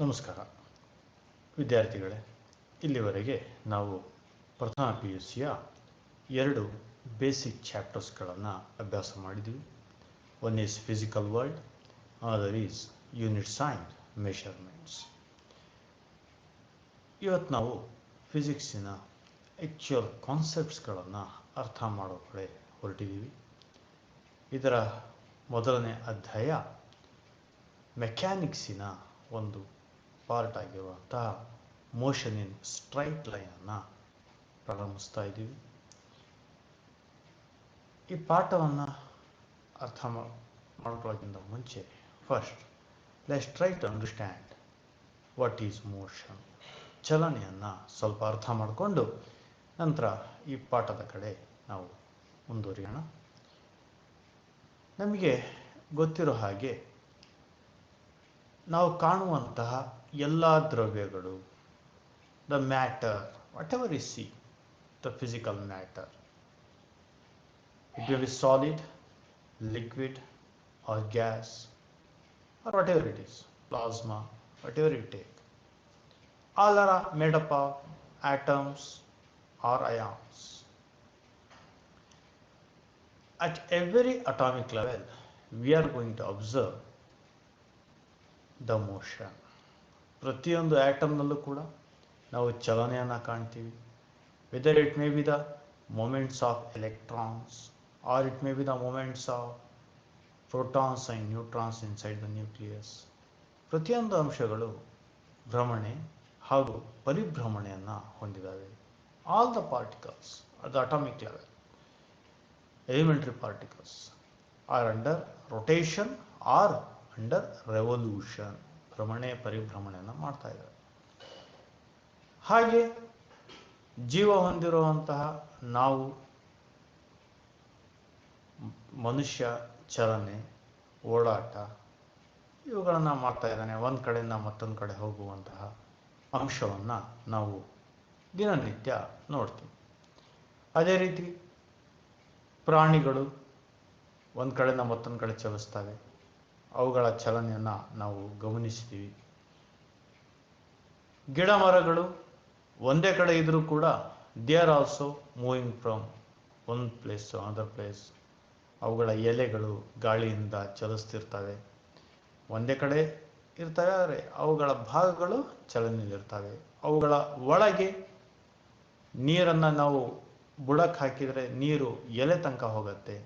ನಮಸ್ಕಾರ ವಿದ್ಯಾರ್ಥಿಗಳೇ, ಇಲ್ಲಿವರೆಗೆ ನಾವು ಪ್ರಥಮ PUCಯ 2 ಬೇಸಿಕ್ ಚಾಪ್ಟರ್ಸ್ಗಳನ್ನು ಅಭ್ಯಾಸ ಮಾಡಿದ್ವಿ. One is physical world, other is units and measurements. ಇವತ್ತು ನಾವು ಫಿಸಿಕ್ಸಿನ ಆ್ಯಕ್ಚುಯಲ್ ಕಾನ್ಸೆಪ್ಟ್ಸ್ಗಳನ್ನು ಅರ್ಥ ಮಾಡೋ ಕಡೆ ಹೊರಟಿದ್ದೀವಿ. ಇದರ ಮೊದಲನೇ ಅಧ್ಯಾಯ ಮೆಕ್ಯಾನಿಕ್ಸಿನ ಒಂದು ಪಾರ್ಟ್ ಆಗಿರುವಂತಹ ಮೋಷನ್ ಇನ್ ಸ್ಟ್ರೈಟ್ ಲೈನನ್ನು ಪ್ರಾರಂಭಿಸ್ತಾ ಇದ್ದೀವಿ. ಈ ಪಾಠವನ್ನು ಅರ್ಥ ಮಾಡ್ಕೊಳ್ಳೋಕ್ಕಿಂತ ಮುಂಚೆ first let's try to understand what is motion. ಚಲನೆಯನ್ನು ಸ್ವಲ್ಪ ಅರ್ಥ ಮಾಡಿಕೊಂಡು ನಂತರ ಈ ಪಾಠದ ಕಡೆ ನಾವು ಮುಂದುವರಿಯೋಣ. ನಮಗೆ ಗೊತ್ತಿರೋ ಹಾಗೆ ನಾವು ಕಾಣುವಂತಹ ಎಲ್ಲ ದ್ರವ್ಯಗಳು, the matter, whatever is see, the physical matter, it may be solid, liquid or gas or whatever it is, plasma, whatever you take, all are made up of atoms or ions. At every atomic level we are going to observe the motion. ಪ್ರತಿಯೊಂದು ಆಟಮ್ನಲ್ಲೂ ಕೂಡ ನಾವು ಚಲನೆಯನ್ನು ಕಾಣ್ತೀವಿ. Whether it may be the moments of electrons or it may be the moments of protons and neutrons inside the nucleus. ಪ್ರತಿಯೊಂದು ಅಂಶಗಳು ಭ್ರಮಣೆ ಹಾಗೂ ಪರಿಭ್ರಮಣೆಯನ್ನು ಹೊಂದಿದ್ದಾವೆ. All the particles at the atomic level, elementary particles are under rotation or under revolution. ಭ್ರಮಣೆ ಪರಿಭ್ರಮಣೆಯನ್ನು ಮಾಡ್ತಾ ಇದ್ದಾರೆ. ಹಾಗೆ ಜೀವ ಹೊಂದಿರುವಂತಹ ನಾವು ಮನುಷ್ಯ ಚಲನೆ, ಓಡಾಟ ಇವುಗಳನ್ನು ಮಾಡ್ತಾ ಇದ್ದಾನೆ. ಒಂದು ಕಡೆಯಿಂದ ಮತ್ತೊಂದು ಕಡೆ ಹೋಗುವಂತಹ ಅಂಶವನ್ನು ನಾವು ದಿನನಿತ್ಯ ನೋಡ್ತೀವಿ. ಅದೇ ರೀತಿ ಪ್ರಾಣಿಗಳು ಒಂದು ಕಡೆಯಿಂದ ಮತ್ತೊಂದು ಕಡೆ ಚಲಿಸ್ತವೆ. ಅವುಗಳ ಚಲನೆಯನ್ನು ನಾವು ಗಮನಿಸ್ತೀವಿ. ಗಿಡ ಮರಗಳು ಒಂದೇ ಕಡೆ ಇದ್ರೂ ಕೂಡ they are also moving from one place to another place. ಅವುಗಳ ಎಲೆಗಳು ಗಾಳಿಯಿಂದ ಚಲಿಸ್ತಿರ್ತವೆ. ಒಂದೇ ಕಡೆ ಇರ್ತವೆ, ಆದರೆ ಅವುಗಳ ಭಾಗಗಳು ಚಲನೆಯಲ್ಲಿರ್ತವೆ. ಅವುಗಳ ಒಳಗೆ ನೀರನ್ನು ನಾವು ಬುಡಕ್ಕೆ ಹಾಕಿದರೆ ನೀರು ಎಲೆ ತನಕ ಹೋಗುತ್ತೆ.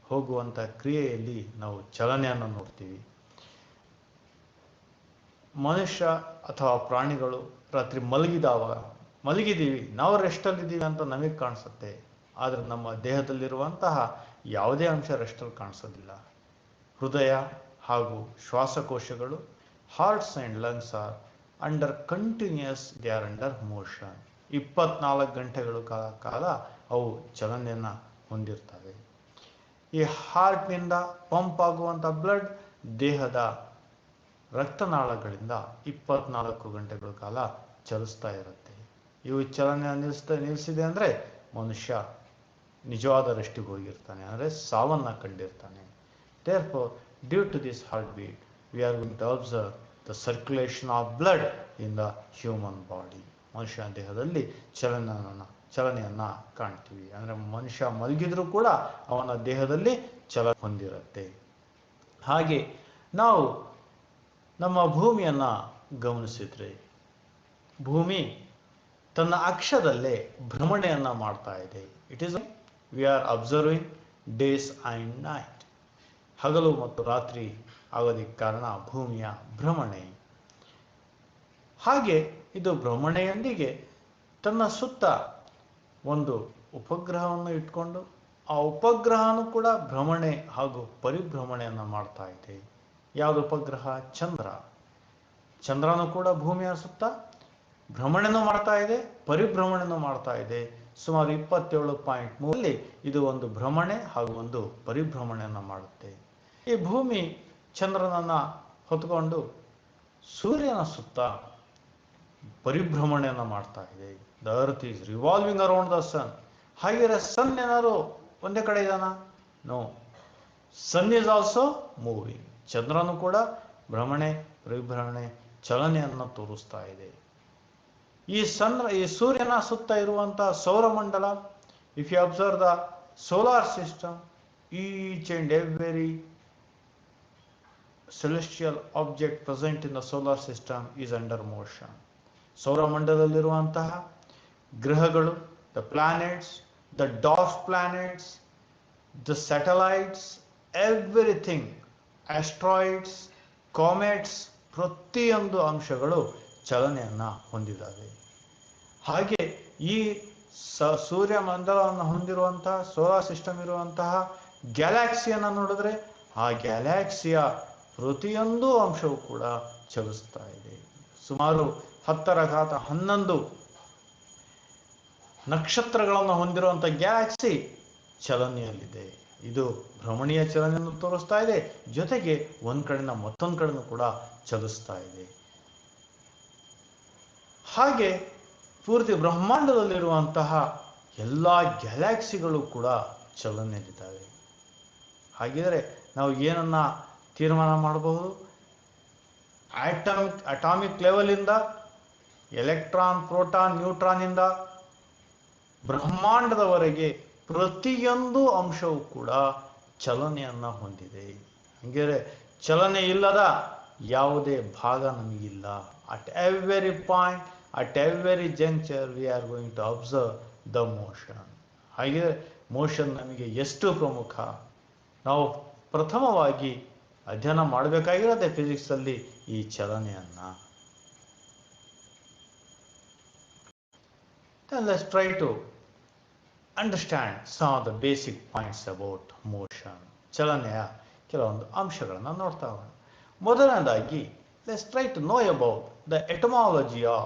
ಹೋಗುವಂಥ ಕ್ರಿಯೆಯಲ್ಲಿ ನಾವು ಚಲನೆಯನ್ನು ನೋಡ್ತೀವಿ. ಮನುಷ್ಯ ಅಥವಾ ಪ್ರಾಣಿಗಳು ರಾತ್ರಿ ಮಲಗಿದ್ದೀವಿ, ನಾವು ರೆಸ್ಟಲ್ಲಿದ್ದೀವಿ ಅಂತ ನಮಗೆ ಕಾಣಿಸುತ್ತೆ. ಆದರೆ ನಮ್ಮ ದೇಹದಲ್ಲಿರುವಂತಹ ಯಾವುದೇ ಅಂಶ ರೆಸ್ಟಲ್ಲಿ ಕಾಣಿಸೋದಿಲ್ಲ. ಹೃದಯ ಹಾಗೂ ಶ್ವಾಸಕೋಶಗಳು, hearts and lungs are under continuous, they are under motion. 24 ಗಂಟೆಗಳ ಕಾಲ ಅವು ಚಲನೆಯನ್ನು ಹೊಂದಿರ್ತವೆ. ಈ ಹಾರ್ಟ್ನಿಂದ ಪಂಪ್ ಆಗುವಂಥ ಬ್ಲಡ್ ದೇಹದ ರಕ್ತನಾಳಗಳಿಂದ 24 ಗಂಟೆಗಳ ಕಾಲ ಚಲಿಸ್ತಾ ಇರುತ್ತೆ. ಇವು ಚಲನೆ ನಿಲ್ಲಿಸಿದೆ ಅಂದರೆ ಮನುಷ್ಯ ನಿಜವಾದ ರೆಸ್ಟಿಗೆ ಹೋಗಿರ್ತಾನೆ, ಅಂದರೆ ಸಾವನ್ನು ಕಂಡಿರ್ತಾನೆ. Therefore, due to this heartbeat, we are going to observe the circulation of blood in the human body. ಮನುಷ್ಯನ ದೇಹದಲ್ಲಿ ಚಲನೆಯನ್ನು ಕಾಣ್ತೀವಿ. ಅಂದರೆ ಮನುಷ್ಯ ಮಲಗಿದ್ರೂ ಕೂಡ ಅವನ ದೇಹದಲ್ಲಿ ಚಲನೆ ಹೊಂದಿರುತ್ತೆ. ಹಾಗೆ ನಾವು ನಮ್ಮ ಭೂಮಿಯನ್ನು ಗಮನಿಸಿದರೆ, ಭೂಮಿ ತನ್ನ ಅಕ್ಷದಲ್ಲೇ ಭ್ರಮಣೆಯನ್ನು ಮಾಡ್ತಾ ಇದೆ. It is we are observing days and night. ಹಗಲು ಮತ್ತು ರಾತ್ರಿ ಆಗೋದಕ್ಕೆ ಕಾರಣ ಭೂಮಿಯ ಭ್ರಮಣೆ. ಹಾಗೆ ಇದು ಭ್ರಮಣೆಯೊಂದಿಗೆ ತನ್ನ ಸುತ್ತ ಒಂದು ಉಪಗ್ರಹವನ್ನು ಇಟ್ಕೊಂಡು ಆ ಉಪಗ್ರಹನೂ ಕೂಡ ಭ್ರಮಣೆ ಹಾಗೂ ಪರಿಭ್ರಮಣೆಯನ್ನು ಮಾಡ್ತಾ ಇದೆ. ಯಾವುದು ಉಪಗ್ರಹ? ಚಂದ್ರ. ಚಂದ್ರನೂ ಕೂಡ ಭೂಮಿಯ ಸುತ್ತ ಭ್ರಮಣೆನೂ ಮಾಡ್ತಾ ಇದೆ, ಪರಿಭ್ರಮಣೆನೂ ಮಾಡ್ತಾ ಇದೆ. ಸುಮಾರು 27.3 ಇದು ಒಂದು ಭ್ರಮಣೆ ಹಾಗೂ ಒಂದು ಪರಿಭ್ರಮಣೆಯನ್ನು ಮಾಡುತ್ತೆ. ಈ ಭೂಮಿ ಚಂದ್ರನನ್ನು ಹೊತ್ಕೊಂಡು ಸೂರ್ಯನ ಸುತ್ತ ಪರಿಭ್ರಮಣೆಯನ್ನು ಮಾಡ್ತಾ ಇದೆ. The earth is revolving around the sun. ಹಾಗಿದ್ರೆ ಸನ್ ಏನಾದ್ರು ಒಂದೇ ಕಡೆ ಇದಾನ? No, sun is also moving. ಚಂದ್ರನು ಕೂಡ ಭ್ರಮಣೆ ಪರಿಭ್ರಮಣೆ ಚಲನೆಯನ್ನು ತೋರಿಸ್ತಾ ಇದೆ. ಈ ಸೂರ್ಯನ ಸುತ್ತ ಇರುವಂತಹ ಸೌರಮಂಡಲ, if you observe the solar system, each and every celestial object present in the solar system is under motion. ಸೌರಮಂಡಲದಲ್ಲಿರುವಂತಹ ಗ್ರಹಗಳು, the planets, the dwarf planets, the satellites, everything, asteroids, comets, ಪ್ರತಿಯೊಂದು ಅಂಶಗಳು ಚಲನೆಯನ್ನು ಹೊಂದಿದ್ದಾವೆ. ಹಾಗೆ ಈ ಸೂರ್ಯಮಂಡಲವನ್ನು ಹೊಂದಿರುವಂತಹ ಸೋಲಾರ್ ಸಿಸ್ಟಮ್ ಇರುವಂತಹ ಗ್ಯಾಲಾಕ್ಸಿಯನ್ನು ನೋಡಿದ್ರೆ ಆ ಗ್ಯಾಲಾಕ್ಸಿಯ ಪ್ರತಿಯೊಂದು ಅಂಶವೂ ಕೂಡ ಚಲಿಸ್ತಾ ಇದೆ. ಸುಮಾರು 10⁻11 ನಕ್ಷತ್ರಗಳನ್ನು ಹೊಂದಿರುವಂಥ ಗ್ಯಾಲಾಕ್ಸಿ ಚಲನೆಯಲ್ಲಿದೆ. ಇದು ಭ್ರಮಣೀಯ ಚಲನೆಯನ್ನು ತೋರಿಸ್ತಾ ಇದೆ, ಜೊತೆಗೆ ಒಂದು ಕಡೆಯಿಂದ ಮತ್ತೊಂದು ಕಡೆನೂ ಕೂಡ ಚಲಿಸ್ತಾ ಇದೆ. ಹಾಗೆ ಪೂರ್ತಿ ಬ್ರಹ್ಮಾಂಡದಲ್ಲಿರುವಂತಹ ಎಲ್ಲ ಗ್ಯಾಲಾಕ್ಸಿಗಳು ಕೂಡ ಚಲನೆಯಲ್ಲಿದ್ದಾವೆ. ಹಾಗಿದ್ರೆ ನಾವು ಏನನ್ನ ತೀರ್ಮಾನ ಮಾಡಬಹುದು? ಅಟಾಮಿಕ್ ಲೆವೆಲಿಂದ, ಎಲೆಕ್ಟ್ರಾನ್, ಪ್ರೋಟಾನ್, ನ್ಯೂಟ್ರಾನ್ ಇಂದ ಬ್ರಹ್ಮಾಂಡದವರೆಗೆ ಪ್ರತಿಯೊಂದು ಅಂಶವೂ ಕೂಡ ಚಲನೆಯನ್ನು ಹೊಂದಿದೆ. ಹಂಗಿದ್ರೆ ಚಲನೆ ಇಲ್ಲದ ಯಾವುದೇ ಭಾಗ ನಮಗಿಲ್ಲ. At every point, at every juncture we are going to observe the motion. ಹಾಗೆ ಮೋಷನ್ ನಮಗೆ ಎಷ್ಟು ಪ್ರಮುಖ? ನಾವು ಪ್ರಥಮವಾಗಿ ಅಧ್ಯಯನ ಮಾಡಬೇಕಾಗಿರೋದೇ ಫಿಸಿಕ್ಸಲ್ಲಿ ಈ ಚಲನೆಯನ್ನು. Then let's try to understand some of the basic points about motion. ಚಲನೆಯ ಕೆಲವೊಂದು ಅಂಶಗಳನ್ನು ನೋಡ್ತಾ ಹೋಗೋಣ. ಮೊದಲನೇದಾಗಿ let's try to know about the etymology of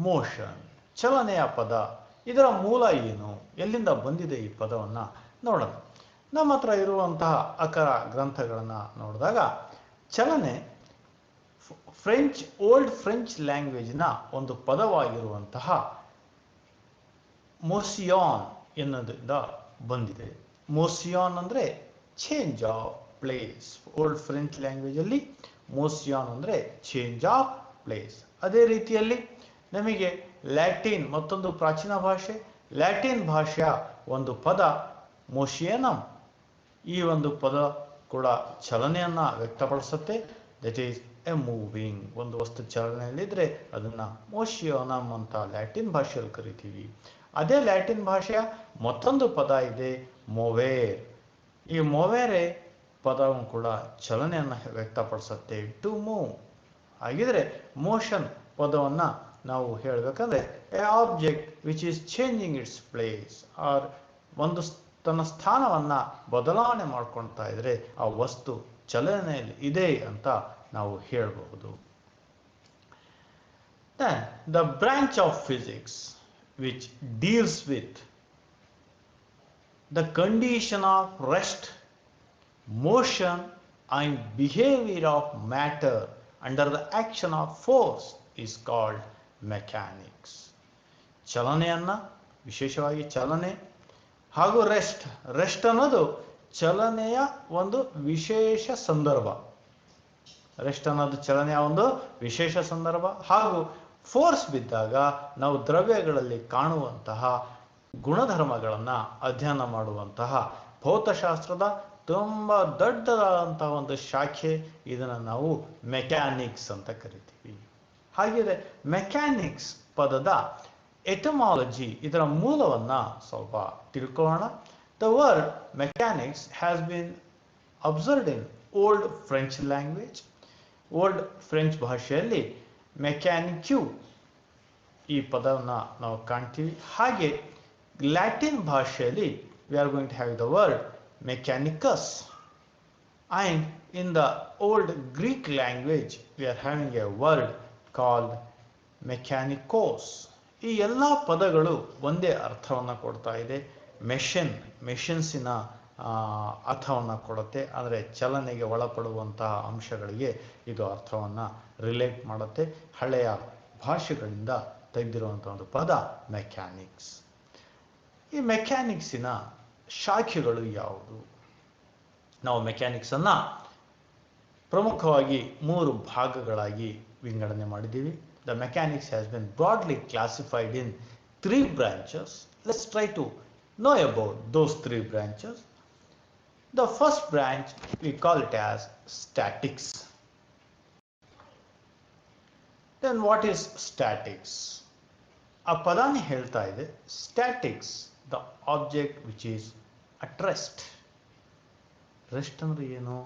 motion. ಚಲನೆಯ ಪದ, ಇದರ ಮೂಲ ಏನು, ಎಲ್ಲಿಂದ ಬಂದಿದೆ ಈ ಪದವನ್ನು ನೋಡೋಣ. ನಮ್ಮ ಹತ್ರ ಇರುವಂತಹ ಅಕರ ಗ್ರಂಥಗಳನ್ನು ನೋಡಿದಾಗ ಚಲನೆ ಓಲ್ಡ್ ಫ್ರೆಂಚ್ ಲ್ಯಾಂಗ್ವೇಜಿನ ಒಂದು ಪದವಾಗಿರುವಂತಹ ಮೋಸಿಯಾನ್ ಎನ್ನುವುದರಿಂದ ಬಂದಿದೆ. ಮೋಸಿಯಾನ್ ಅಂದರೆ change of place. Old French ಲ್ಯಾಂಗ್ವೇಜಲ್ಲಿ ಮೋಸಿಯಾನ್ ಅಂದರೆ ಚೇಂಜ್ ಆಫ್ ಪ್ಲೇಸ್. ಅದೇ ರೀತಿಯಲ್ಲಿ ನಮಗೆ ಲ್ಯಾಟಿನ್, ಮತ್ತೊಂದು ಪ್ರಾಚೀನ ಭಾಷೆ, ಲ್ಯಾಟಿನ್ ಭಾಷೆಯ ಒಂದು ಪದ ಮೋಷಿಯನಮ್. ಈ ಒಂದು ಪದ ಕೂಡ ಚಲನೆಯನ್ನು ವ್ಯಕ್ತಪಡಿಸುತ್ತೆ. That is a moving. ಒಂದು ವಸ್ತು ಚಲನೆಯಲ್ಲಿದ್ದರೆ ಅದನ್ನು ಮೋಷಿಯೋನಮ್ ಅಂತ ಲ್ಯಾಟಿನ್ ಭಾಷೆಯಲ್ಲಿ ಕರಿತೀವಿ. ಅದೇ ಲ್ಯಾಟಿನ್ ಭಾಷೆಯ ಮತ್ತೊಂದು ಪದ ಇದೆ ಮೊವೇರ್. ಈ ಮೊವೇರೆ ಪದವನ್ನು ಕೂಡ ಚಲನೆಯನ್ನು ವ್ಯಕ್ತಪಡಿಸುತ್ತೆ, ಟು ಮೂವ್. ಹಾಗಿದ್ರೆ ಮೋಷನ್ ಪದವನ್ನು ನಾವು ಹೇಳಬೇಕಂದ್ರೆ a object which is changing its place, or ಒಂದು ತನ್ನ ಸ್ಥಾನವನ್ನು ಬದಲಾವಣೆ ಮಾಡ್ಕೊಳ್ತಾ ಇದ್ರೆ ಆ ವಸ್ತು ಚಲನೆಯಲ್ಲಿ ಇದೆ ಅಂತ ನಾವು ಹೇಳಬಹುದು. Then the branch of physics which deals with the condition of rest, motion and behavior of matter under the action of force is called mechanics. ಚಲನೆಯನ್ನು, ವಿಶೇಷವಾಗಿ ಚಲನೆ ಹಾಗೂ ರೆಸ್ಟ್ ಅನ್ನೋದು ಚಲನೆಯ ಒಂದು ವಿಶೇಷ ಸಂದರ್ಭ. ರೆಸ್ಟ್ ಅನ್ನೋದು ಚಲನೆಯ ಒಂದು ವಿಶೇಷ ಸಂದರ್ಭ. ಹಾಗೂ ಫೋರ್ಸ್ ಬಿದ್ದಾಗ ನಾವು ದ್ರವ್ಯಗಳಲ್ಲಿ ಕಾಣುವಂತಹ ಗುಣಧರ್ಮಗಳನ್ನು ಅಧ್ಯಯನ ಮಾಡುವಂತಹ ಭೌತಶಾಸ್ತ್ರದ ತುಂಬ ದೊಡ್ಡದಾದಂತಹ ಒಂದು ಶಾಖೆ. ಇದನ್ನು ನಾವು ಮೆಕ್ಯಾನಿಕ್ಸ್ ಅಂತ ಕರಿತೀವಿ. ಹಾಗೆಯೇ ಮೆಕ್ಯಾನಿಕ್ಸ್ ಪದದ ಎಟಮಾಲಜಿ, ಇದರ ಮೂಲವನ್ನು ಸ್ವಲ್ಪ ತಿಳ್ಕೊಳ್ಳೋಣ. The word mechanics has been observed in old French language. Old French ಭಾಷೆಯಲ್ಲಿ ಮೆಕ್ಯಾನಿಕ್ಯೂ ಈ ಪದವನ್ನು ನಾವು ಕಾಣ್ತೀವಿ. ಹಾಗೆ ಲ್ಯಾಟಿನ್ ಭಾಷೆಯಲ್ಲಿ we are going to have the word ಮೆಕ್ಯಾನಿಕಸ್. And in the old Greek language we are having a word called ಮೆಕ್ಯಾನಿಕೋಸ್. ಈ ಎಲ್ಲ ಪದಗಳು ಒಂದೇ ಅರ್ಥವನ್ನು ಕೊಡ್ತಾ ಇದೆ. ಮೆಷಿನ್ಸಿನ ಅರ್ಥವನ್ನು ಕೊಡುತ್ತೆ. ಅಂದರೆ ಚಲನೆಗೆ ಒಳಪಡುವಂತಹ ಅಂಶಗಳಿಗೆ ಇದು ಅರ್ಥವನ್ನು ರಿಲೇಟ್ ಮಾಡುತ್ತೆ. ಹಳೆಯ ಭಾಷೆಗಳಿಂದ ತೆಗೆದಿರುವಂಥ ಒಂದು ಪದ ಮೆಕ್ಯಾನಿಕ್ಸ್. ಈ ಮೆಕ್ಯಾನಿಕ್ಸಿನ ಶಾಖೆಗಳು ಯಾವುದು? ನಾವು ಮೆಕ್ಯಾನಿಕ್ಸನ್ನು ಪ್ರಮುಖವಾಗಿ 3 ಭಾಗಗಳಾಗಿ ವಿಂಗಡಣೆ ಮಾಡಿದ್ದೀವಿ. The mechanics has bin broadly classified in 3 branches. Let's try to know about those 3 branches. The first branch we call it as statics. Then what is statics? ಆ ಪದಾನೇ ಹೇಳ್ತಾ ಇದೆ statics, the object which is at rest. Rest ಅಂದ್ರೆ ಏನು?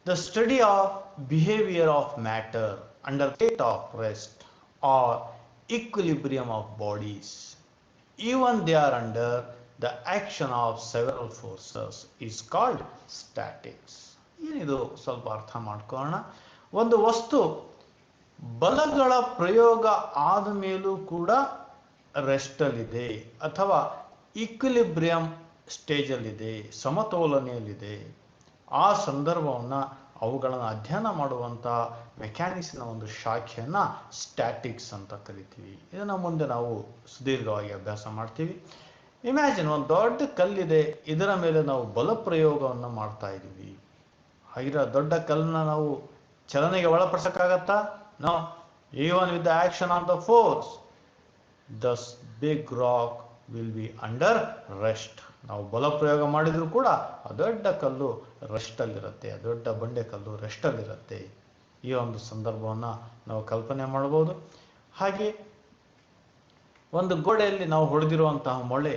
The study of behaviour of matter under state of rest or equilibrium of bodies, even they are under the action of several forces, is called statics. ಏನಿದು ಸ್ವಲ್ಪ ಅರ್ಥ ಮಾಡ್ಕೊಳ್ಳೋಣ. ಒಂದು ವಸ್ತು ಬಲಗಳ ಪ್ರಯೋಗ ಆದ ಮೇಲೂ ಕೂಡ ರೆಸ್ಟಲ್ಲಿದೆ ಅಥವಾ ಈಕ್ವಿಲಿಬ್ರಿಯಂ ಸ್ಟೇಜಲ್ಲಿದೆ, ಸಮತೋಲನೆಯಲ್ಲಿದೆ, ಆ ಸಂದರ್ಭವನ್ನು ಅವುಗಳನ್ನು ಅಧ್ಯಯನ ಮಾಡುವಂಥ ಮೆಕ್ಯಾನಿಕ್ಸ್ನ ಒಂದು ಶಾಖೆಯನ್ನು ಸ್ಟ್ಯಾಟಿಕ್ಸ್ ಅಂತ ಕರಿತೀವಿ. ಇದನ್ನು ಮುಂದೆ ನಾವು ಸುದೀರ್ಘವಾಗಿ ಅಭ್ಯಾಸ ಮಾಡ್ತೀವಿ. ಇಮ್ಯಾಜಿನ್ ಒಂದು ದೊಡ್ಡ ಕಲ್ಲಿದೆ, ಇದರ ಮೇಲೆ ನಾವು ಬಲ ಪ್ರಯೋಗವನ್ನು ಮಾಡ್ತಾ ಇದ್ದೀವಿ. ಹಾಗಿರೋ ದೊಡ್ಡ ಕಲ್ಲನ್ನ ನಾವು ಚಲನೆಗೆ ಒಳಪಡಿಸೋಕ್ಕಾಗತ್ತಾ? No. Even with the action of the force the big rock will be under rest. ನಾವು ಬಲ ಪ್ರಯೋಗ ಮಾಡಿದರೂ ಕೂಡ ಆ ದೊಡ್ಡ ಕಲ್ಲು ರೆಸ್ಟಲ್ಲಿರುತ್ತೆ, ಆ ದೊಡ್ಡ ಬಂಡೆ ಕಲ್ಲು ರೆಸ್ಟಲ್ಲಿರುತ್ತೆ. ಈ ಒಂದು ಸಂದರ್ಭವನ್ನು ನಾವು ಕಲ್ಪನೆ ಮಾಡ್ಬೋದು. ಹಾಗೆ ಒಂದು ಗೋಡೆಯಲ್ಲಿ ನಾವು ಹೊಡೆದಿರುವಂತಹ ಮೊಳೆ,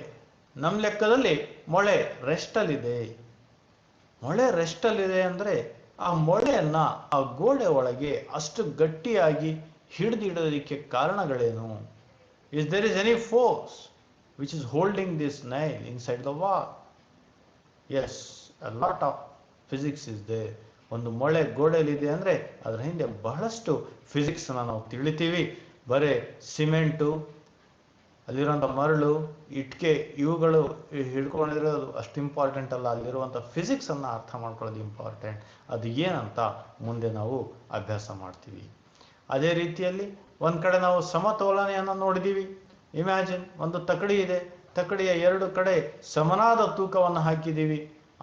ನಮ್ಮ ಲೆಕ್ಕದಲ್ಲಿ ಮೊಳೆ ರೆಸ್ಟಲ್ಲಿದೆ. ಮೊಳೆ ರೆಸ್ಟಲ್ಲಿದೆ ಅಂದರೆ ಆ ಮೊಳೆಯನ್ನು ಆ ಗೋಡೆ ಒಳಗೆ ಅಷ್ಟು ಗಟ್ಟಿಯಾಗಿ ಹಿಡಿದಿಡೋದಕ್ಕೆ ಕಾರಣಗಳೇನು? Is there is any force which is holding this nail inside the wall? Yes, a lot of physics is there. ಒಂದು ಮೊಳೆ ಗೋಡೆಯಲ್ಲಿದೆ ಅಂದರೆ ಅದರ ಹಿಂದೆ ಬಹಳಷ್ಟು ಫಿಸಿಕ್ಸನ್ನು ನಾವು ತಿಳಿತೀವಿ. ಬರೀ ಸಿಮೆಂಟು, ಅಲ್ಲಿರುವಂಥ ಮರಳು, ಇಟ್ಟಿಗೆ ಇವುಗಳು ಹಿಡ್ಕೊಂಡಿರೋದು ಅಷ್ಟು ಇಂಪಾರ್ಟೆಂಟ್ ಅಲ್ಲ, ಅಲ್ಲಿರುವಂಥ ಫಿಸಿಕ್ಸನ್ನು ಅರ್ಥ ಮಾಡ್ಕೊಳ್ಳೋದು ಇಂಪಾರ್ಟೆಂಟ್. ಅದು ಏನಂತ ಮುಂದೆ ನಾವು ಅಭ್ಯಾಸ ಮಾಡ್ತೀವಿ. ಅದೇ ರೀತಿಯಲ್ಲಿ ಒಂದು ಕಡೆ ನಾವು ಸಮತೋಲನೆಯನ್ನು ನೋಡಿದ್ದೀವಿ. ಇಮ್ಯಾಜಿನ್ ಒಂದು ತಕಡಿ ಇದೆ, ತಕಡಿಯ 2 ಕಡೆ ಸಮನಾದ ತೂಕವನ್ನು ಹಾಕಿದ್ದೀವಿ.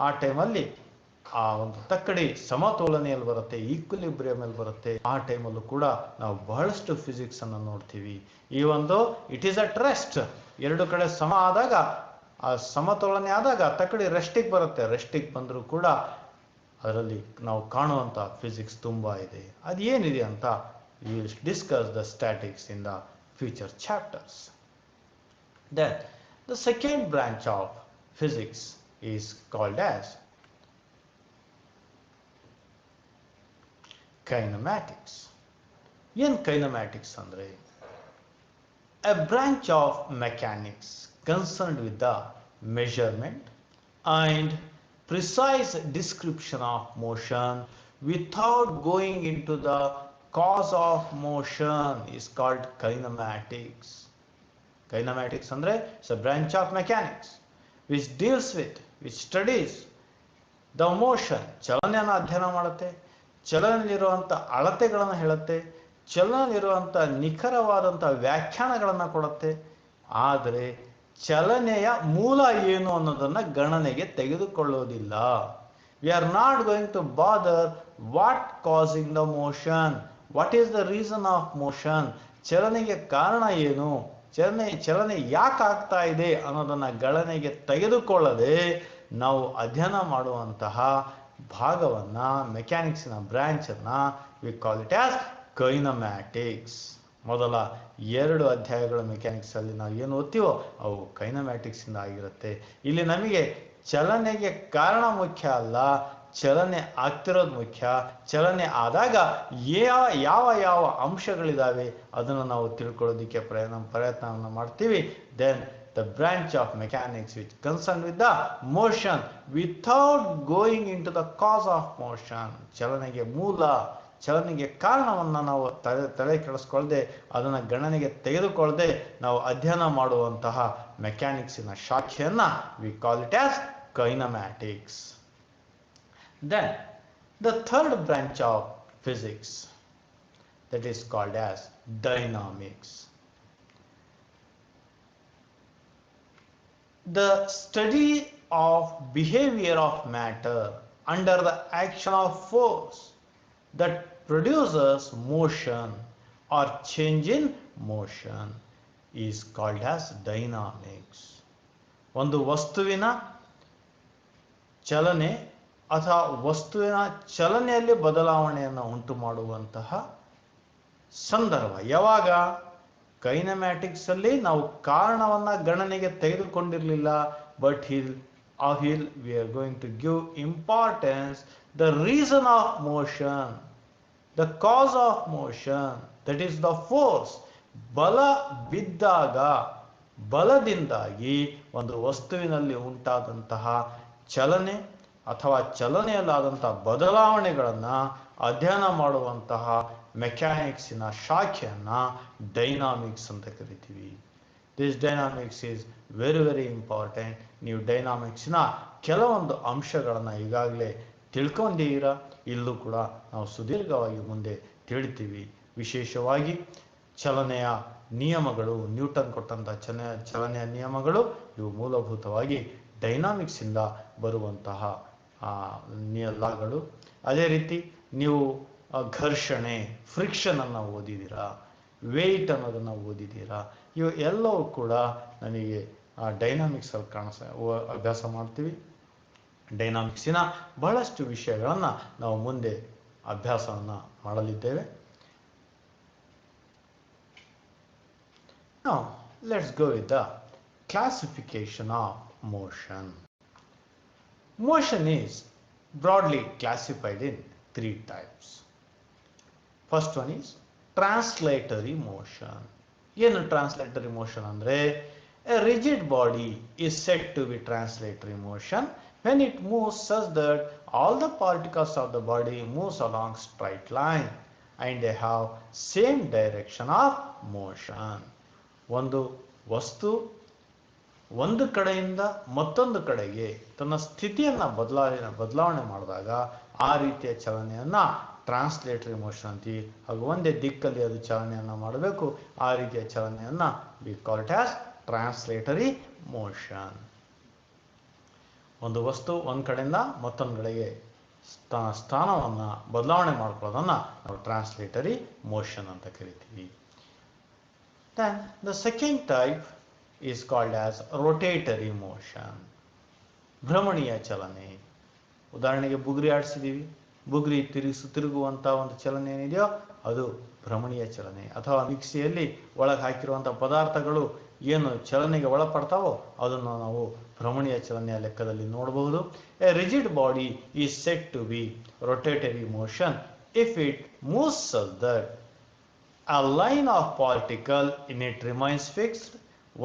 ಆ ಟೈಮಲ್ಲಿ ಆ ಒಂದು ತಕ್ಕಡಿ ಸಮತೋಲನೆಯಲ್ಲಿ ಬರುತ್ತೆ, ಈಕ್ವಿಲಿಬ್ರಿಯಮಲ್ಲಿ ಬರುತ್ತೆ. ಆ ಟೈಮಲ್ಲೂ ಕೂಡ ನಾವು ಬಹಳಷ್ಟು ಫಿಸಿಕ್ಸನ್ನು ನೋಡ್ತೀವಿ. ಈ ಒಂದು ಇಟ್ ಈಸ್ ಅಟ್ ರೆಸ್ಟ್, 2 ಕಡೆ ಸಮ ಆದಾಗ, ಆ ಸಮತೋಲನೆ ಆದಾಗ ತಕ್ಕಡಿ ರೆಸ್ಟಿಗೆ ಬರುತ್ತೆ. ರೆಸ್ಟಿಗೆ ಬಂದರೂ ಕೂಡ ಅದರಲ್ಲಿ ನಾವು ಕಾಣುವಂಥ ಫಿಸಿಕ್ಸ್ ತುಂಬ ಇದೆ. ಅದು ಏನಿದೆ ಅಂತ we will discuss the statics in the future chapters. Then the second branch of physics is called as kinematics. ಏನು kinematics ಅಂದರೆ? A branch of mechanics concerned with the measurement and precise description of motion without going into the cause of motion is called kinematics. Kinematics andre is a branch of mechanics which deals with, which studies the motion. ಚಲನೆಯನ್ನು ಅಧ್ಯಯನ ಮಾಡುತ್ತೆ, ಚಲನೆಯಲ್ಲಿರುವಂಥ ಅಳತೆಗಳನ್ನು ಹೇಳುತ್ತೆ, ಚಲನೆಯಲ್ಲಿರುವಂಥ ನಿಖರವಾದಂಥ ವ್ಯಾಖ್ಯಾನಗಳನ್ನು ಕೊಡುತ್ತೆ. ಆದರೆ ಚಲನೆಯ ಮೂಲ ಏನು ಅನ್ನೋದನ್ನು ಗಣನೆಗೆ ತೆಗೆದುಕೊಳ್ಳೋದಿಲ್ಲ. We are not going to bother what causing the motion, what is the reason of motion, ಚಲನೆಗೆ ಕಾರಣ ಏನು, ಚಲನೆ ಯಾಕೆ ಆಗ್ತಾ ಇದೆ ಅನ್ನೋದನ್ನು ಗಣನೆಗೆ ತೆಗೆದುಕೊಳ್ಳದೆ ನಾವು ಅಧ್ಯಯನ ಮಾಡುವಂತಹ ಭಾಗವನ್ನು, ಮೆಕ್ಯಾನಿಕ್ಸಿನ ಬ್ರಾಂಚನ್ನು we call it as kinematics. ಮೊದಲ 2 ಅಧ್ಯಾಯಗಳ ಮೆಕ್ಯಾನಿಕ್ಸಲ್ಲಿ ನಾವು ಏನು ಓದ್ತೀವೋ ಅವು ಕೈನಮ್ಯಾಟಿಕ್ಸಿಂದ ಆಗಿರುತ್ತೆ. ಇಲ್ಲಿ ನಮಗೆ ಚಲನೆಗೆ ಕಾರಣ ಮುಖ್ಯ ಅಲ್ಲ, ಚಲನೆ ಆಗ್ತಿರೋದು ಮುಖ್ಯ. ಚಲನೆ ಆದಾಗ ಯಾವ ಯಾವ ಅಂಶಗಳಿದ್ದಾವೆ ಅದನ್ನು ನಾವು ತಿಳ್ಕೊಳ್ಳೋದಕ್ಕೆ ಪ್ರಯತ್ನವನ್ನು ಮಾಡ್ತೀವಿ. Then the branch of mechanics which concerned with the motion without going into the cause of motion. ಚಲನೆಗೆ ಮೂಲ, ಚಲನೆಗೆ ಕಾರಣವನ್ನು ನಾವು ತಲೆ ಕೆಡಿಸ್ಕೊಳ್ಳದೆ, ಅದನ್ನು ಗಣನೆಗೆ ತೆಗೆದುಕೊಳ್ಳದೆ ನಾವು ಅಧ್ಯಯನ ಮಾಡುವಂತಹ ಮೆಕ್ಯಾನಿಕ್ಸಿನ ಶಾಖೆಯನ್ನು V call it as kinematics. Then the third branch of physics, that is called as dynamics. The study of behavior of matter under the action of force that produces motion or change in motion is called as dynamics. ಒಂದು ವಸ್ತುವಿನ ಚಲನೆ ಅಥವಾ ವಸ್ತುವಿನ ಚಲನೆಯಲ್ಲಿ ಬದಲಾವಣೆಯನ್ನು ಉಂಟು ಮಾಡುವಂತಹ ಸಂದರ್ಭ ಯಾವಾಗ ಕೈನಮ್ಯಾಟಿಕ್ಸ್ ಅಲ್ಲಿ ನಾವು ಕಾರಣವನ್ನ ಗಣನೆಗೆ ತೆಗೆದುಕೊಂಡಿರಲಿಲ್ಲ, but we are going to give importance the reason of motion, the cause of motion, that is the force. ಬಲ ಬಿದ್ದಾಗ ಬಲದಿಂದಾಗಿ ಒಂದು ವಸ್ತುವಿನಲ್ಲಿ ಉಂಟಾದಂತಹ ಚಲನೆ ಅಥವಾ ಚಲನೆಯಲ್ಲಾದಂತಹ ಬದಲಾವಣೆಗಳನ್ನು ಅಧ್ಯಯನ ಮಾಡುವಂತಹ ಮೆಕ್ಯಾನಿಕ್ಸಿನ ಶಾಖೆಯನ್ನ ಡೈನಾಮಿಕ್ಸ್ ಅಂತ ಕರಿತೀವಿ. This dynamics is very important. ನೀವು ಡೈನಾಮಿಕ್ಸ್ನ ಕೆಲವೊಂದು ಅಂಶಗಳನ್ನು ಈಗಾಗಲೇ ತಿಳ್ಕೊಂಡಿದ್ದೀರಾ. ಇಲ್ಲೂ ಕೂಡ ನಾವು ಸುದೀರ್ಘವಾಗಿ ಮುಂದೆ ತಿಳಿತೀವಿ. ವಿಶೇಷವಾಗಿ ಚಲನೆಯ ನಿಯಮಗಳು, ನ್ಯೂಟನ್ ಕೊಟ್ಟಂಥ ಚಲನೆಯ ನಿಯಮಗಳು, ಇವು ಮೂಲಭೂತವಾಗಿ ಡೈನಾಮಿಕ್ಸಿಂದ ಬರುವಂತಹ ಲಾಗಳು. ಅದೇ ರೀತಿ ನೀವು ಘರ್ಷಣೆ, ಫ್ರಿಕ್ಷನ್ ಅನ್ನು ಓದಿದ್ದೀರಾ, ವೇಟ್ ಅನ್ನೋದನ್ನು ಓದಿದ್ದೀರಾ. ಇವು ಎಲ್ಲವೂ ಕೂಡ ನನಗೆ ಡೈನಾಮಿಕ್ಸ್ ಅಲ್ಲಿ ಅಭ್ಯಾಸ ಮಾಡ್ತೀವಿ. ಡೈನಾಮಿಕ್ಸಿನ ಬಹಳಷ್ಟು ವಿಷಯಗಳನ್ನು ನಾವು ಮುಂದೆ ಅಭ್ಯಾಸವನ್ನು ಮಾಡಲಿದ್ದೇವೆ. Now let's go with the classification of motion. Motion is broadly classified in 3 types. First one is translatory motion. ಏನು ಟ್ರಾನ್ಸ್ಲೇಟರಿ ಮೋಷನ್ ಅಂದರೆ a rigid body is said to be translatory motion when it moves such that all the particles of the body moves along straight line and they have same direction of motion. ಒಂದು ವಸ್ತು ಒಂದು ಕಡೆಯಿಂದ ಮತ್ತೊಂದು ಕಡೆಗೆ ತನ್ನ ಸ್ಥಿತಿಯನ್ನು ಬದಲಾವಣೆ ಮಾಡಿದಾಗ ಆ ರೀತಿಯ ಚಲನೆಯನ್ನ ಟ್ರಾನ್ಸ್ಲೇಟರಿ ಮೋಷನ್ ಅಂತೀವಿ. ಹಾಗೂ ಒಂದೇ ದಿಕ್ಕಲ್ಲಿ ಅದು ಚಲನೆಯನ್ನ ಮಾಡಬೇಕು, ಆ ರೀತಿಯ ಚಲನೆಯನ್ನ we call it as translatory motion. ಒಂದು ವಸ್ತು ಒಂದು ಕಡೆಯಿಂದ ಮತ್ತೊಂದು ಕಡೆಗೆ ಸ್ಥಾನವನ್ನು ಬದಲಾವಣೆ ಮಾಡ್ಕೊಳ್ಳೋದನ್ನ ನಾವು ಟ್ರಾನ್ಸ್ಲೇಟರಿ ಮೋಷನ್ ಅಂತ ಕರಿತೀವಿ. Then the second type is called as rotatory motion. ಭ್ರಮಣೀಯ ಚಲನೆ. ಉದಾಹರಣೆಗೆ ಬುಗುರಿ ಆಡಿಸಿದೀವಿ, ಬುಗುರಿ ತಿರುಗುವಂಥ ಒಂದು ಚಲನೆ ಏನಿದೆಯೋ ಅದು ಭ್ರಮಣೀಯ ಚಲನೆ. ಅಥವಾ ಮಿಕ್ಸಿಯಲ್ಲಿ ಒಳಗೆ ಹಾಕಿರುವಂಥ ಪದಾರ್ಥಗಳು ಏನು ಚಲನೆಗೆ ಒಳಪಡ್ತಾವೋ ಅದನ್ನು ನಾವು ಭ್ರಮಣೀಯ ಚಲನೆಯ ಲೆಕ್ಕದಲ್ಲಿ ನೋಡಬಹುದು. A rigid body is said to be rotatory motion if it moves such that a line of particle in it remains fixed.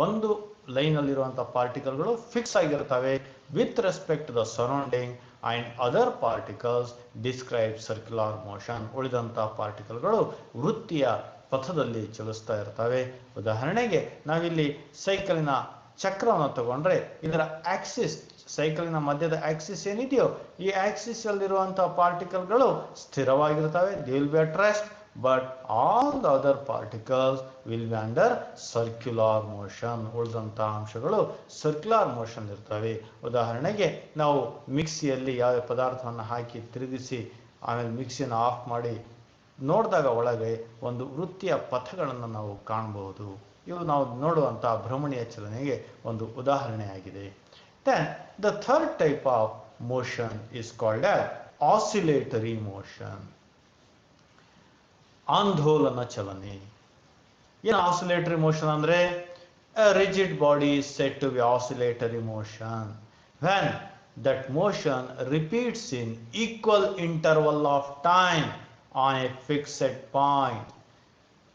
ಒಂದು ಲೈನಲ್ಲಿರುವಂಥ ಪಾರ್ಟಿಕಲ್ಗಳು ಫಿಕ್ಸ್ ಆಗಿರ್ತವೆ with respect to the surrounding and other particles describe circular motion. ಉಳಿದಂಥ ಪಾರ್ಟಿಕಲ್ಗಳು ವೃತ್ತಿಯ ಪಥದಲ್ಲಿ ಚಲಿಸ್ತಾ ಇರ್ತವೆ. ಉದಾಹರಣೆಗೆ ನಾವಿಲ್ಲಿ ಸೈಕಲಿನ ಚಕ್ರವನ್ನು ತಗೊಂಡ್ರೆ ಇದರ ಆಕ್ಸಿಸ್, ಸೈಕಲಿನ ಮಧ್ಯದ ಆಕ್ಸಿಸ್ ಏನಿದೆಯೋ ಈ ಆಕ್ಸಿಸ್ ಅಲ್ಲಿರುವಂತಹ ಪಾರ್ಟಿಕಲ್ಗಳು ಸ್ಥಿರವಾಗಿರ್ತವೆ, they will be at rest, but all the other particles will be under circular motion. ಉಳಿದಂತಹ ಅಂಶಗಳು ಸರ್ಕ್ಯುಲರ್ ಮೋಷನ್ ಇರ್ತವೆ. ಉದಾಹರಣೆಗೆ ನಾವು ಮಿಕ್ಸಿಯಲ್ಲಿ ಯಾವ ಪದಾರ್ಥವನ್ನು ಹಾಕಿ ತಿರುಗಿಸಿ ಆಮೇಲೆ ಮಿಕ್ಸಿನ ಆಫ್ ಮಾಡಿ ನೋಡಿದಾಗ ಒಳಗೆ ಒಂದು ವೃತ್ತಿಯ ಪಥಗಳನ್ನು ನಾವು ಕಾಣಬಹುದು. ಇವು ನಾವು ನೋಡುವಂತಹ ಭ್ರಮಣೀಯ ಚಲನೆಗೆ ಒಂದು ಉದಾಹರಣೆಯಾಗಿದೆ. Then the third type of motion is called as oscillatory motion. ಆಂದೋಲನ ಚಲನೆ. ಏನು ಆಸಿಲೇಟರಿ ಮೋಷನ್ ಅಂದ್ರೆ a rigid body is said to be oscillatory motion when that motion repeats in equal interval of time on a fixed point.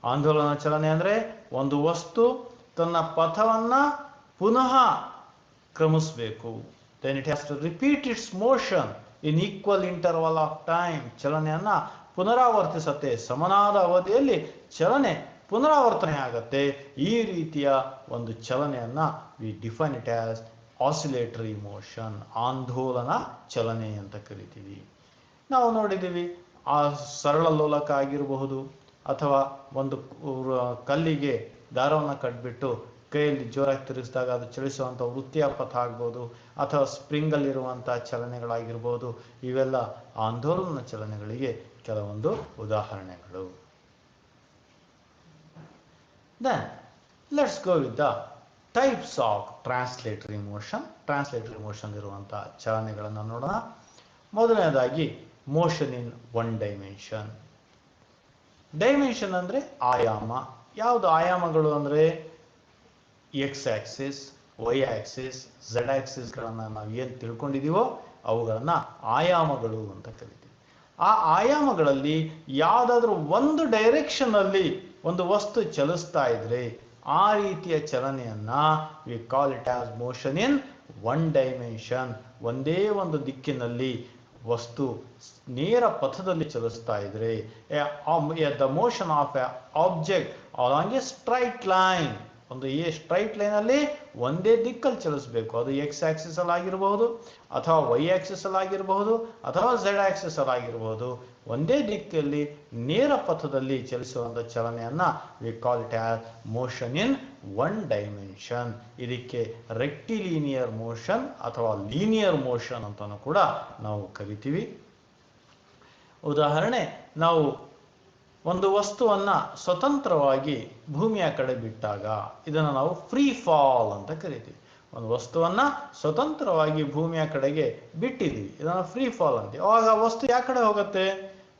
ಆಂದೋಲನ ಚಲನೆ ಅಂದ್ರೆ ಒಂದು ವಸ್ತು ತನ್ನ ಪಥವನ್ನ ಪುನಃ ಕ್ರಮಿಸಬೇಕು. then it has to repeat its motion in equal interval of time. ಚಲನೆಯನ್ನ ಪುನರಾವರ್ತಿಸತ್ತೆ, ಸಮನಾದ ಅವಧಿಯಲ್ಲಿ ಚಲನೆ ಪುನರಾವರ್ತನೆ ಆಗತ್ತೆ. ಈ ರೀತಿಯ ಒಂದು ಚಲನೆಯನ್ನ we define it as oscillatory motion, ಆಂದೋಲನ ಚಲನೆ ಅಂತ ಕರಿತೀವಿ. ನಾವು ನೋಡಿದ್ದೀವಿ ಆ ಸರಳ ಲೋಲಕ ಆಗಿರಬಹುದು, ಅಥವಾ ಒಂದು ಕಲ್ಲಿಗೆ ದಾರವನ್ನು ಕಟ್ಬಿಟ್ಟು ಕೈಯಲ್ಲಿ ಜೋರಾಗಿ ತಿರುಗಿಸಿದಾಗ ಅದು ಚಲಿಸುವಂಥ ವೃತ್ತಿಯ ಪಥ ಆಗ್ಬೋದು, ಅಥವಾ ಸ್ಪ್ರಿಂಗಲ್ಲಿರುವಂಥ ಚಲನೆಗಳಾಗಿರ್ಬೋದು. ಇವೆಲ್ಲ ಆಂದೋಲನ ಚಲನೆಗಳಿಗೆ ಕೆಲವೊಂದು ಉದಾಹರಣೆಗಳು. Then let's go with the types of translatory motion. Translatory motion ಇರುವಂತಹ ಚಲನೆಗಳನ್ನು ನೋಡೋಣ. ಮೊದಲನೇದಾಗಿ motion in one dimension. Dimension ಅಂದ್ರೆ ಆಯಾಮ. ಯಾವುದು ಆಯಾಮಗಳು ಅಂದ್ರೆ X axis, Y axis, Z ಆಕ್ಸಿಸ್ಗಳನ್ನು ನಾವು ಏನು ತಿಳ್ಕೊಂಡಿದೀವೋ ಅವುಗಳನ್ನ ಆಯಾಮಗಳು ಅಂತ ಕರಿತೀವಿ. ಆ ಆಯಾಮಗಳಲ್ಲಿ ಯಾವುದಾದ್ರೂ ಒಂದು ಡೈರೆಕ್ಷನ್ ಅಲ್ಲಿ ಒಂದು ವಸ್ತು ಚಲಿಸ್ತಾ ಇದ್ರೆ ಆ ರೀತಿಯ ಚಲನೆಯನ್ನ we call it as motion in one dimension. ಒಂದೇ ಒಂದು ದಿಕ್ಕಿನಲ್ಲಿ ವಸ್ತು ನೇರ ಪಥದಲ್ಲಿ ಚಲಿಸ್ತಾ ಇದ್ರೆ the motion of a object along a straight line. ಒಂದು ಈ ಸ್ಟ್ರೈಟ್ ಲೈನ್ ಅಲ್ಲಿ ಒಂದೇ ದಿಕ್ಕಲ್ಲಿ ಚಲಿಸಬೇಕು. ಅದು ಎಕ್ಸ್ ಆಕ್ಸಿಸ್ ಅಲ್ಲಿ ಆಗಿರಬಹುದು, ಅಥವಾ ವೈ ಆಕ್ಸಿಸ್ ಅಲ್ಲಿ ಆಗಿರಬಹುದು, ಅಥವಾ ಝೆಡ್ ಆಕ್ಸಿಸ್ ಅಲ್ಲಿ ಆಗಿರಬಹುದು. ಒಂದೇ ದಿಕ್ಕಲ್ಲಿ ನೇರ ಪಥದಲ್ಲಿ ಚಲಿಸುವಂತ ಚಲನೆಯನ್ನ we call it as motion in one dimension. ಇದಕ್ಕೆ ರೆಕ್ಟಿಲಿನಿಯರ್ ಮೋಷನ್ ಅಥವಾ ಲೀನಿಯರ್ ಮೋಷನ್ ಅಂತಾನು ಕೂಡ ನಾವು ಕರಿತೀವಿ. ಉದಾಹರಣೆ, ನಾವು ಒಂದು ವಸ್ತುವನ್ನ ಸ್ವತಂತ್ರವಾಗಿ ಭೂಮಿಯ ಕಡೆ ಬಿಟ್ಟಾಗ ಇದನ್ನು ನಾವು ಫ್ರೀ ಫಾಲ್ ಅಂತ ಕರಿತೀವಿ. ಒಂದು ವಸ್ತುವನ್ನ ಸ್ವತಂತ್ರವಾಗಿ ಭೂಮಿಯ ಕಡೆಗೆ ಬಿಟ್ಟಿದ್ವಿ, ಇದನ್ನು ಫ್ರೀ ಫಾಲ್ ಅಂತೀವಿ. ಅವಾಗ ಆ ವಸ್ತು ಯಾವ ಕಡೆ ಹೋಗುತ್ತೆ?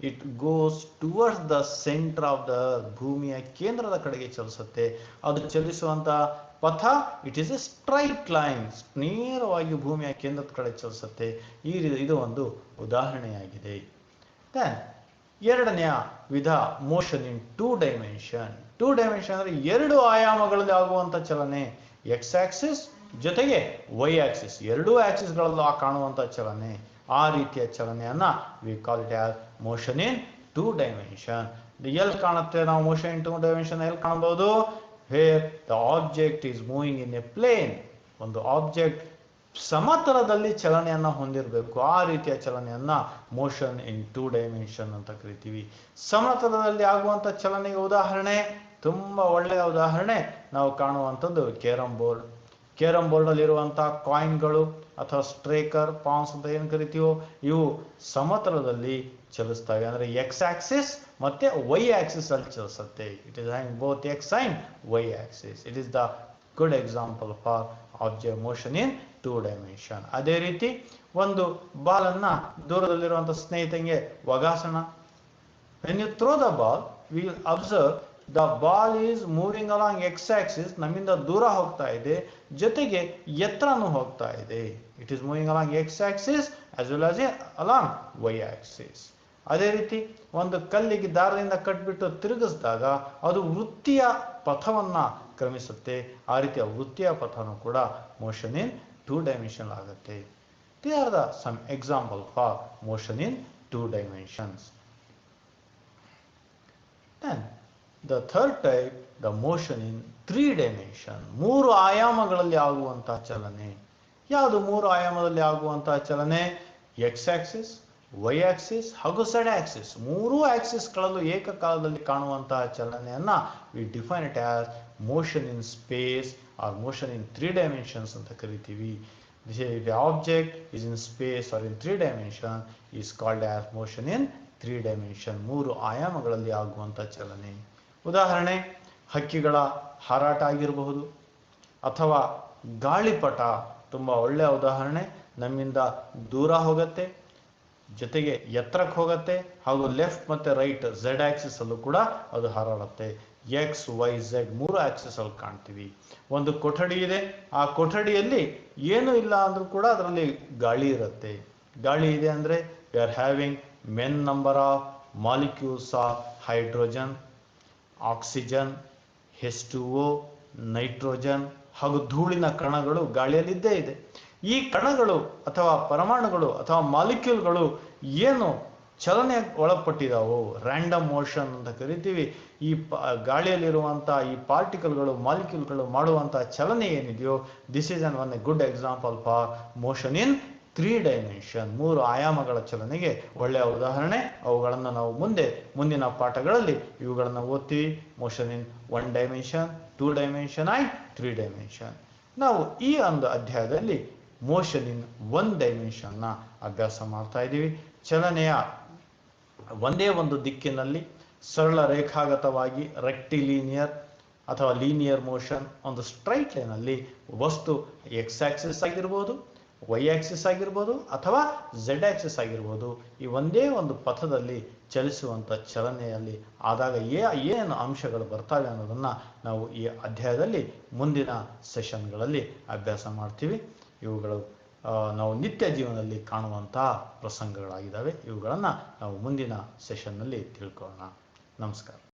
It goes towards the centre of the ಭೂಮಿಯ ಕೇಂದ್ರದ ಕಡೆಗೆ ಚಲಿಸುತ್ತೆ. ಅದು ಚಲಿಸುವಂತ ಪಥ it is A straight line, ನೇರವಾಗಿ ಭೂಮಿಯ ಕೇಂದ್ರದ ಕಡೆ ಚಲಿಸುತ್ತೆ. ಇದು ಒಂದು ಉದಾಹರಣೆಯಾಗಿದೆ. ಎರಡನೆಯ ವಿಧ motion in two dimension. Two dimension ಅಂದ್ರೆ ಎರಡು ಆಯಾಮಗಳಲ್ಲಿ ಆಗುವಂತ ಚಲನೆ. ಎಕ್ಸ್ ಆಕ್ಸಿಸ್ ಜೊತೆಗೆ ವೈ ಆಕ್ಸಿಸ್, ಎರಡೂ ಆಕ್ಸಿಸ್ಗಳಲ್ಲೂ ಕಾಣುವಂತ ಚಲನೆ. ಆ ರೀತಿಯ ಚಲನೆಯನ್ನ we call it as motion in two dimension. ಎಲ್ಲಿ ಕಾಣುತ್ತೆ ನಾವು ಮೋಷನ್ ಇನ್ ಟೂ ಡೈಮೆನ್ಷನ್? ಎಲ್ಲಿ ಕಾಣಬಹುದು? Where the object is moving in a plane. ಒಂದು ಆಬ್ಜೆಕ್ಟ್ ಸಮತಲದಲ್ಲಿ ಚಲನೆಯನ್ನ ಹೊಂದಿರಬೇಕು. ಆ ರೀತಿಯ ಚಲನೆಯನ್ನ ಮೋಷನ್ ಇನ್ ಟೂ ಡೈಮೆನ್ಷನ್ ಅಂತ ಕರಿತೀವಿ. ಸಮತಲದಲ್ಲಿ ಆಗುವಂತ ಚಲನೆಗೆ ಉದಾಹರಣೆ, ತುಂಬಾ ಒಳ್ಳೆಯ ಉದಾಹರಣೆ ನಾವು ಕಾಣುವಂಥದ್ದು ಕೇರಂ ಬೋರ್ಡ್. ಕೇರಂ ಬೋರ್ಡ್ ಅಲ್ಲಿ ಇರುವಂತಹ ಕಾಯಿನ್ಗಳು ಅಥವಾ ಸ್ಟ್ರೇಕರ್, ಪಾನ್ಸ್ ಅಂತ ಏನ್ ಕರಿತೀವೋ ಇವು ಸಮತಲದಲ್ಲಿ ಚಲಿಸ್ತವೆ. ಅಂದ್ರೆ ಎಕ್ಸ್ ಆಕ್ಸಿಸ್ ಮತ್ತೆ ವೈ ಆಕ್ಸಿಸ್ ಅಲ್ಲಿ ಚಲಿಸುತ್ತೆ. It is hang both X and Y axis. It is the good example for object motion in two dimension. ಅದೇ ರೀತಿ ಒಂದು ಬಾಲ್ ಅನ್ನ ದೂರದಲ್ಲಿರುವಂತಹ ಸ್ನೇಹಿತಂಗೆ ಒಗಾಸನ. When you throw the ball we will observe the ball is moving along X axis, ನಮ್ಮಿಂದ ದೂರ ಹೋಗ್ತಾ ಇದೆ, ಜೊತೆಗೆ ಎತ್ತರನು ಹೋಗ್ತಾ ಇದೆ. It is moving along X axis as well as along Y axis. ಅದೇ ರೀತಿ ಒಂದು ಕಲ್ಲಿಗೆ ದಾರದಿಂದ ಕಟ್ಬಿಟ್ಟು ತಿರುಗಿಸಿದಾಗ ಅದು ವೃತ್ತಿಯ ಪಥವನ್ನ ಕ್ರಮಿಸುತ್ತೆ. ಆ ರೀತಿಯ ವೃತ್ತಿಯ ಪಥನೂ ಕೂಡ ಮೋಷನ್ ಇನ್ ಟೂ ಡೈಮೆನ್ಷನ್ ಆಗುತ್ತೆ. These are the some example for motion in two dimensions. Then the third type, the motion in three dimension. ಮೂರು ಆಯಾಮಗಳಲ್ಲಿ ಆಗುವಂತಹ ಚಲನೆ. ಯಾವುದು ಮೂರು ಆಯಾಮದಲ್ಲಿ ಆಗುವಂತಹ ಚಲನೆ? ಎಕ್ಸ್ ಆಕ್ಸಿಸ್, ವೈ ಆಕ್ಸಿಸ್ ಹಾಗೂ ಝೆಡ್ ಆಕ್ಸಿಸ್. ಮೂರೂ ಆಕ್ಸಿಸ್ಗಳಲ್ಲೂ ಏಕಕಾಲದಲ್ಲಿ ಕಾಣುವಂತಹ ಚಲನೆಯನ್ನ we define it as motion in space or motion in three dimensions ಅಂತ ಕರಿತೀವಿ. The object is in space or in three dimension is called as motion in three dimension. ಮೂರು ಆಯಾಮಗಳಲ್ಲಿ ಆಗುವಂತ ಚಲನೆ. ಉದಾಹರಣೆ, ಹಕ್ಕಿಗಳ ಹಾರಾಟ ಆಗಿರಬಹುದು, ಅಥವಾ ಗಾಳಿಪಟ ತುಂಬಾ ಒಳ್ಳೆಯ ಉದಾಹರಣೆ. ನಮ್ಮಿಂದ ದೂರ ಹೋಗುತ್ತೆ, ಜೊತೆಗೆ ಎತ್ತರಕ್ಕೆ ಹೋಗುತ್ತೆ, ಹಾಗೂ ಲೆಫ್ಟ್ ಮತ್ತೆ ರೈಟ್ ಝೆಡ್ ಆಕ್ಸಿಸ್ ಅಲ್ಲೂ ಕೂಡ ಅದು ಹಾರಾಡುತ್ತೆ. ಎಕ್ಸ್ ವೈ ಝೆಡ್ ಮೂರು ಆಕ್ಸಿಸ್ ಅಲ್ಲಿ ಕಾಣ್ತೀವಿ. ಒಂದು ಕೊಠಡಿ ಇದೆ, ಆ ಕೊಠಡಿಯಲ್ಲಿ ಏನು ಇಲ್ಲ ಅಂದ್ರೂ ಕೂಡ ಅದರಲ್ಲಿ ಗಾಳಿ ಇರುತ್ತೆ. ಗಾಳಿ ಇದೆ ಅಂದ್ರೆ V are having men number of molecules of hydrogen, oxygen, H2O, nitrogen ಹಾಗೂ ಧೂಳಿನ ಕಣಗಳು ಗಾಳಿಯಲ್ಲಿದ್ದೇ ಇದೆ. ಈ ಕಣಗಳು ಅಥವಾ ಪರಮಾಣುಗಳು ಅಥವಾ ಮಾಲಿಕ್ಯೂಲ್ಗಳು ಏನು ಚಲನೆ ಒಳಪಟ್ಟಿದಾವೋ ರ್ಯಾಂಡಮ್ ಮೋಷನ್ ಅಂತ ಕರಿತೀವಿ. ಈ ಗಾಳಿಯಲ್ಲಿರುವಂತಹ ಈ ಪಾರ್ಟಿಕಲ್ಗಳು ಮಾಲಿಕ್ಯೂಲ್ಗಳು ಮಾಡುವಂತಹ ಚಲನೆ ಏನಿದೆಯೋ this is one A good example for motion in three dimension. ಮೂರು ಆಯಾಮಗಳ ಚಲನೆಗೆ ಒಳ್ಳೆಯ ಉದಾಹರಣೆ. ಅವುಗಳನ್ನು ನಾವು ಮುಂದಿನ ಪಾಠಗಳಲ್ಲಿ ಇವುಗಳನ್ನು ಓದ್ತೀವಿ. Motion in one dimension, two dimension and three dimension. ನಾವು ಈ ಒಂದು ಅಧ್ಯಾಯದಲ್ಲಿ ಮೋಷನ್ ಇನ್ ಒನ್ ಡೈಮೆನ್ಷನ್ ನ ಅಭ್ಯಾಸ ಮಾಡ್ತಾ ಇದ್ದೀವಿ. ಚಲನೆಯ ಒಂದೇ ಒಂದು ದಿಕ್ಕಿನಲ್ಲಿ ಸರಳ ರೇಖಾಗತವಾಗಿ ರೆಕ್ಟಿಲೀನಿಯರ್ ಅಥವಾ ಲೀನಿಯರ್ ಮೋಷನ್ ಒಂದು ಸ್ಟ್ರೈಟ್ ಲೈನಲ್ಲಿ ವಸ್ತು ಎಕ್ಸ್ ಆಕ್ಸಿಸ್ ಆಗಿರ್ಬೋದು, ವೈ ಆಕ್ಸಿಸ್ ಆಗಿರ್ಬೋದು ಅಥವಾ ಝೆಡ್ ಆಕ್ಸಿಸ್ ಆಗಿರ್ಬೋದು, ಈ ಒಂದೇ ಒಂದು ಪಥದಲ್ಲಿ ಚಲಿಸುವಂಥ ಚಲನೆಯಲ್ಲಿ ಆದಾಗ ಏನು ಅಂಶಗಳು ಬರ್ತವೆ ಅನ್ನೋದನ್ನು ನಾವು ಈ ಅಧ್ಯಾಯದಲ್ಲಿ ಮುಂದಿನ ಸೆಷನ್ಗಳಲ್ಲಿ ಅಭ್ಯಾಸ ಮಾಡ್ತೀವಿ. ಇವುಗಳು ನಾವು ನಿತ್ಯ ಜೀವನದಲ್ಲಿ ಕಾಣುವಂತಹ ಪ್ರಸಂಗಗಳಾಗಿದ್ದಾವೆ. ಇವುಗಳನ್ನು ನಾವು ಮುಂದಿನ ಸೆಷನ್ನಲ್ಲಿ ತಿಳ್ಕೊಳ್ಳೋಣ. ನಮಸ್ಕಾರ.